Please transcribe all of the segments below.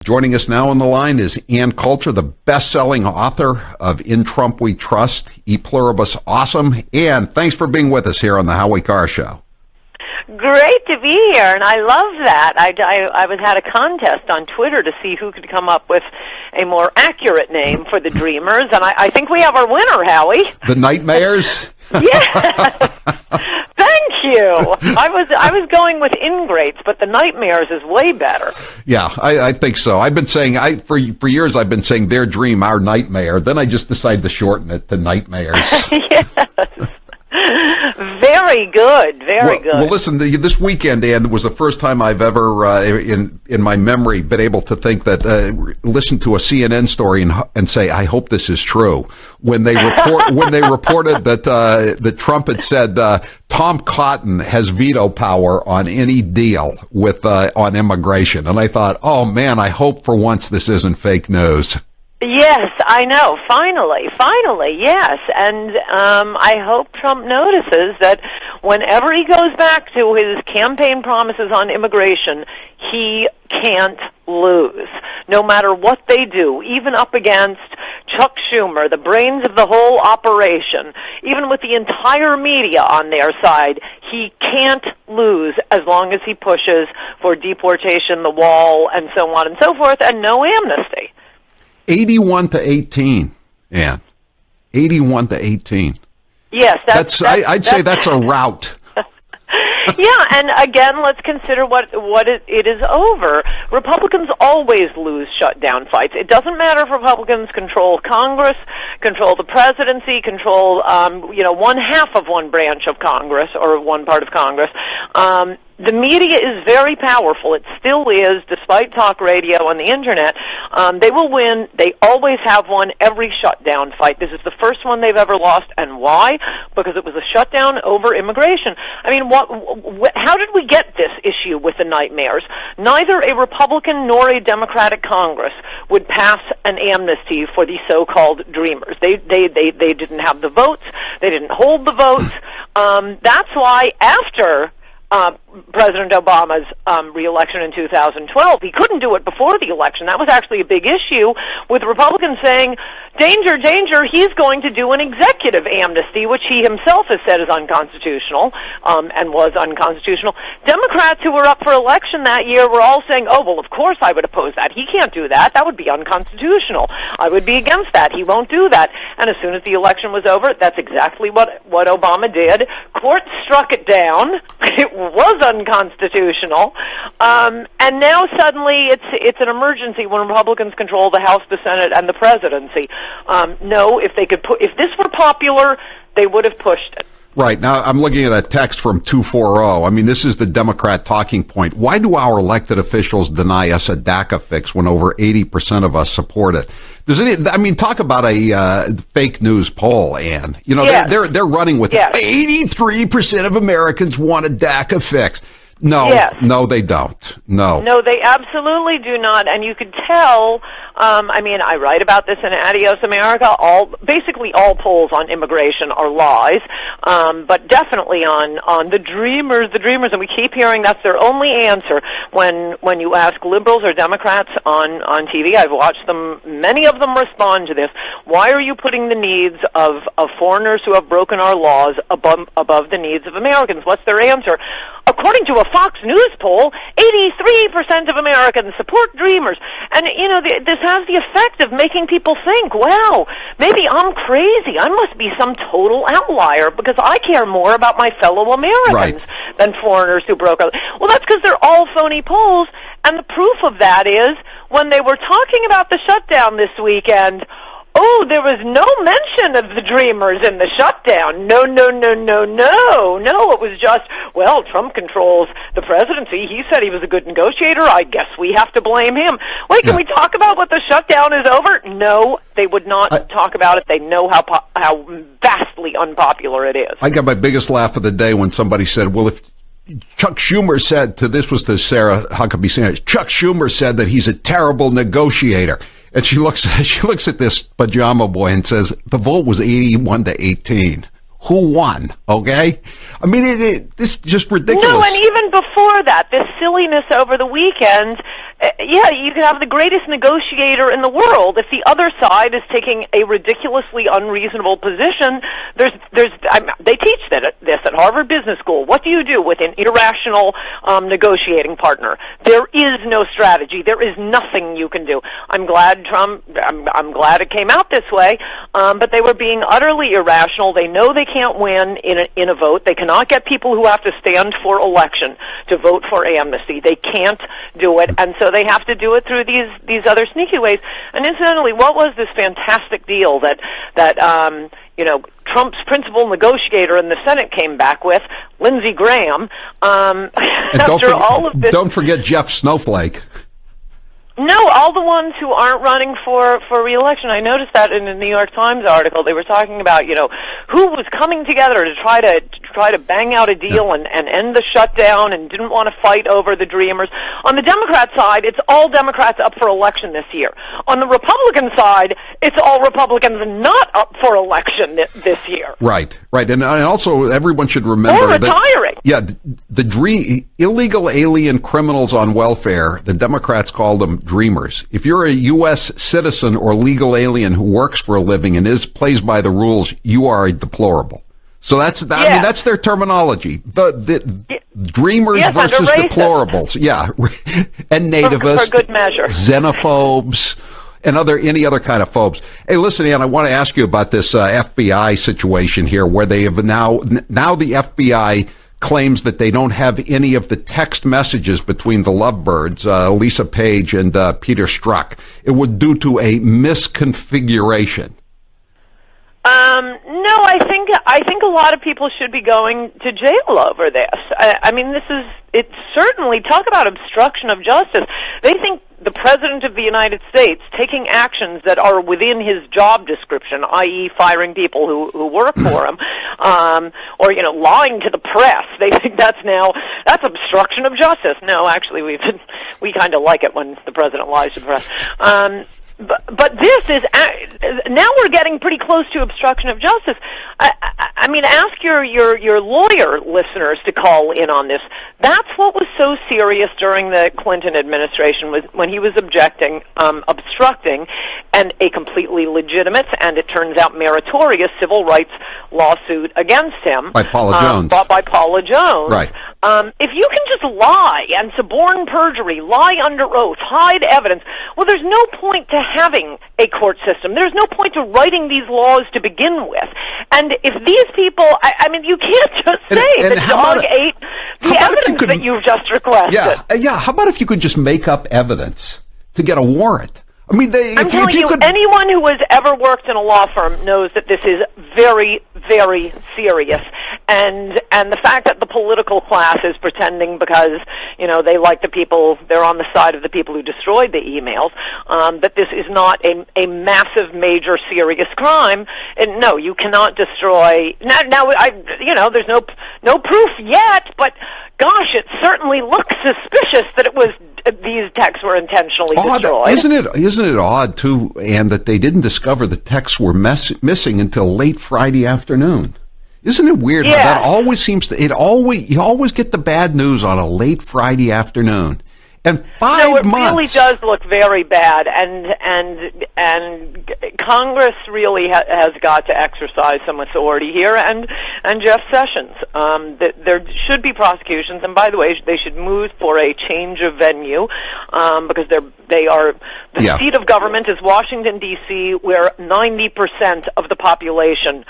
Joining us now on the line is Ann Coulter, the best-selling author of In Trump We Trust, E Pluribus Awesome. Ann, thanks for being with us here on the Howie Carr Show. Great to be here, and I love that. I had a contest on Twitter to see who could come up with a more accurate name for the Dreamers, and I think we have our winner, Howie. The Nightmares? Yeah. Thank you. I was going with ingrates, but the Nightmares is way better. Yeah, I think so. I've been saying, for years I've been saying their dream, our nightmare. Then I just decided to shorten it to Nightmares. Yes. Very good, very good. Well, listen, this weekend, Ann, was the first time I've ever, in my memory, been able to think that, listen to a CNN story and say, I hope this is true. When they reported that Trump had said Tom Cotton has veto power on any deal with on immigration, and I thought, oh man, I hope for once this isn't fake news. Yes, I know. Finally, yes. And I hope Trump notices that whenever he goes back to his campaign promises on immigration, he can't lose, no matter what they do, even up against Chuck Schumer, the brains of the whole operation, even with the entire media on their side. He can't lose as long as he pushes for deportation, the wall, and so on and so forth, and no amnesty. 81-18, Ann. 81-18. Yes, I'd say that's a rout. Yeah, and again, let's consider what it is over. Republicans always lose shutdown fights. It doesn't matter if Republicans control Congress, control the presidency, control one half of one branch of Congress or one part of Congress. The media is very powerful. It still is, despite talk radio and the internet. They will win. They always have won every shutdown fight. This is the first one they've ever lost. And why? Because it was a shutdown over immigration. I mean, how did we get this issue with the Nightmares? Neither a Republican nor a Democratic Congress would pass an amnesty for the so-called Dreamers. They didn't have the votes. They didn't hold the votes. That's why after President Obama's re-election in 2012. He couldn't do it before the election. That was actually a big issue, with Republicans saying, danger, danger, he's going to do an executive amnesty, which he himself has said is unconstitutional, and was unconstitutional. Democrats who were up for election that year were all saying, oh, well, of course I would oppose that. He can't do that. That would be unconstitutional. I would be against that. He won't do that. And as soon as the election was over, that's exactly what Obama did. Court struck it down. It was unconstitutional, and now suddenly it's an emergency when Republicans control the House, the Senate, and the presidency. No, if this were popular, they would have pushed it. Right. Now, I'm looking at a text from 240. I mean, this is the Democrat talking point. Why do our elected officials deny us a DACA fix when over 80% of us support it? Talk about a fake news poll, Ann. Yes. They're running with 83% of Americans want a DACA fix. No, yes. No, they don't. No, they absolutely do not. And you could tell. I write about this in Adios America. Basically all polls on immigration are lies, but definitely on the Dreamers, and we keep hearing that's their only answer when you ask liberals or Democrats on TV. I've watched them. Many of them respond to this. Why are you putting the needs of foreigners who have broken our laws above the needs of Americans? What's their answer? According to a Fox News poll, 83% of Americans support Dreamers. And, this has the effect of making people think, wow, maybe I'm crazy. I must be some total outlier because I care more about my fellow Americans than foreigners who broke our... Well, that's because they're all phony polls. And the proof of that is when they were talking about the shutdown this weekend... Oh, there was no mention of the Dreamers in the shutdown. No. It was just, well, Trump controls the presidency. He said he was a good negotiator. I guess we have to blame him. Wait, can we talk about what the shutdown is over? No, they would not talk about it. They know how vastly unpopular it is. I got my biggest laugh of the day when somebody said, well, if Chuck Schumer said this was to Sarah Huckabee Sanders, Chuck Schumer said that he's a terrible negotiator. And she looks at this pajama boy and says, the vote was 81-18. Who won? Okay? I mean, this is just ridiculous. No, and even before that, this silliness over the weekend, Yeah, you can have the greatest negotiator in the world. If the other side is taking a ridiculously unreasonable position, they teach this at Harvard Business School. What do you do with an irrational negotiating partner? There is no strategy. There is nothing you can do. I'm glad I'm glad it came out this way, but they were being utterly irrational. They know they can't win in a vote. They cannot get people who have to stand for election to vote for amnesty. They can't do it, and so they have to do it through these other sneaky ways. And incidentally, what was this fantastic deal that Trump's principal negotiator in the Senate came back with, Lindsey Graham? Don't forget Jeff Snowflake. No, all the ones who aren't running for re-election. I noticed that in the New York Times article. They were talking about, who was coming together to try to bang out a deal and end the shutdown and didn't want to fight over the Dreamers. On the Democrat side, it's all Democrats up for election this year. On the Republican side, it's all Republicans not up for election this year. Right. And also everyone should remember or retiring. The illegal alien criminals on welfare, the Democrats call them dreamers. If you're a U.S. citizen or legal alien who works for a living and plays by the rules, you are a deplorable. So that's their terminology. The dreamers versus deplorables. Yeah. And nativists. For good measure. Xenophobes. And any other kind of phobes. Hey, listen, Ann, I want to ask you about this FBI situation here, where they have now the FBI claims that they don't have any of the text messages between the lovebirds, Lisa Page and Peter Strzok. It was due to a misconfiguration. No, I think a lot of people should be going to jail over this. I mean, it's certainly, talk about obstruction of justice. They think the President of the United States taking actions that are within his job description, i.e. firing people who work for him, or, lying to the press. They think that's obstruction of justice. No, actually, we kind of like it when the President lies to the press. But this is now we're getting pretty close to obstruction of justice. I mean, ask your lawyer listeners to call in on this. That's what was so serious during the Clinton administration, was when he was obstructing, and a completely legitimate and it turns out meritorious civil rights lawsuit against him by Paula Jones. Brought by Paula Jones. Right. If you can just lie and suborn perjury, lie under oath, hide evidence, well, there's no point to having a court system. There's no point to writing these laws to begin with. And if these people, I mean, you can't just say the dog ate the evidence that you've just requested. Yeah. How about if you could just make up evidence to get a warrant? I mean, I'm telling you, anyone who has ever worked in a law firm knows that this is very, very serious. And the fact that the political class is pretending because, they like the people, they're on the side of the people who destroyed the emails, that this is not a massive, major, serious crime. And no, you cannot destroy. There's no proof yet, but gosh, it certainly looks suspicious that these texts were intentionally destroyed. Isn't it odd too, Anne, that they didn't discover the texts were missing until late Friday afternoon? Isn't it weird how that always seems to? You always get the bad news on a late Friday afternoon. And 5 months. No, it really does look very bad, and Congress really has got to exercise some authority here, and Jeff Sessions. There should be prosecutions, and by the way, they should move for a change of venue, because the seat of government is Washington, D.C., where 90% of the population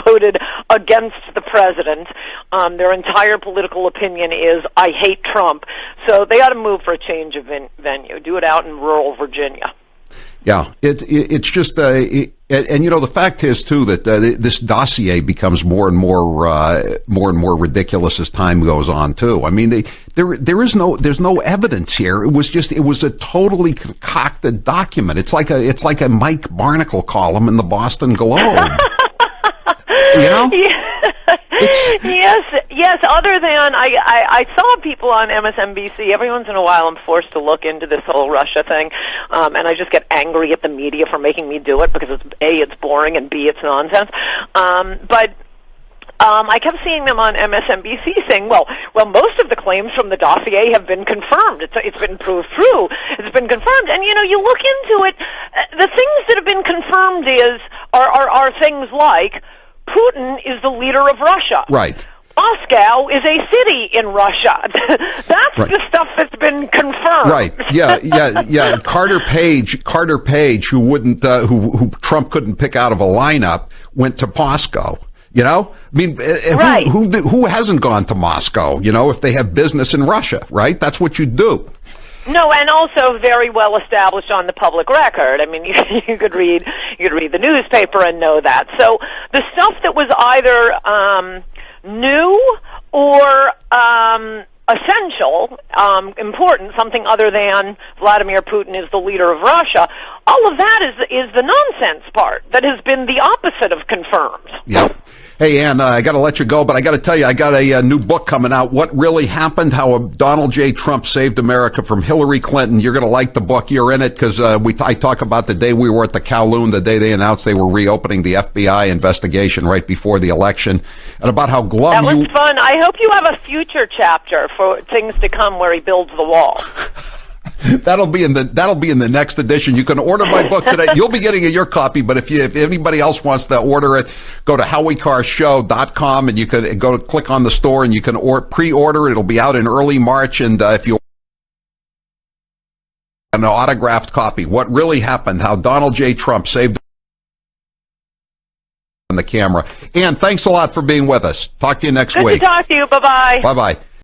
voted against the president. Their entire political opinion is, I hate Trump. So they ought to move for a change of venue. Do it out in rural Virginia. Yeah, it's just, and the fact is too that this dossier becomes more and more ridiculous as time goes on too. I mean, there's no evidence here. It was a totally concocted document. It's like a Mike Barnacle column in the Boston Globe. Yeah. Yes. Other than I saw people on MSNBC. Every once in a while, I'm forced to look into this whole Russia thing, and I just get angry at the media for making me do it because it's boring, and B, it's nonsense. But I kept seeing them on MSNBC saying, well, most of the claims from the dossier have been confirmed. It's been proved true. It's been confirmed. And, you look into it, the things that have been confirmed are things like Putin is the leader of Russia. Right. Moscow is a city in Russia. That's right. The stuff that's been confirmed. Right. Yeah. Carter Page, who Trump couldn't pick out of a lineup, went to Moscow. I mean, right. Who hasn't gone to Moscow? If they have business in Russia, right? That's what you do. No, and also very well established on the public record. I mean, you could read the newspaper and know that. So the stuff that was either new or essential, important, something other than Vladimir Putin is the leader of Russia, all of that is the nonsense part that has been the opposite of confirmed. Yep. Hey, Ann, I got to let you go, but I got to tell you, I got a new book coming out, What Really Happened, How Donald J. Trump Saved America from Hillary Clinton. You're going to like the book. You're in it because I talk about the day we were at the Kowloon, the day they announced they were reopening the FBI investigation right before the election, and about how glum That was fun. I hope you have a future chapter for things to come where he builds the wall. That'll be in the next edition. You can order my book today. You'll be getting your copy, but if anybody else wants to order it, go to HowieCarrShow.com and you can go to click on the store and you can pre-order it. It'll be out in early March, and if you an autographed copy, What Really Happened, How Donald J. Trump Saved on the camera. Ann, thanks a lot for being with us. Talk to you next week. Good to talk to you. Bye-bye. Bye-bye.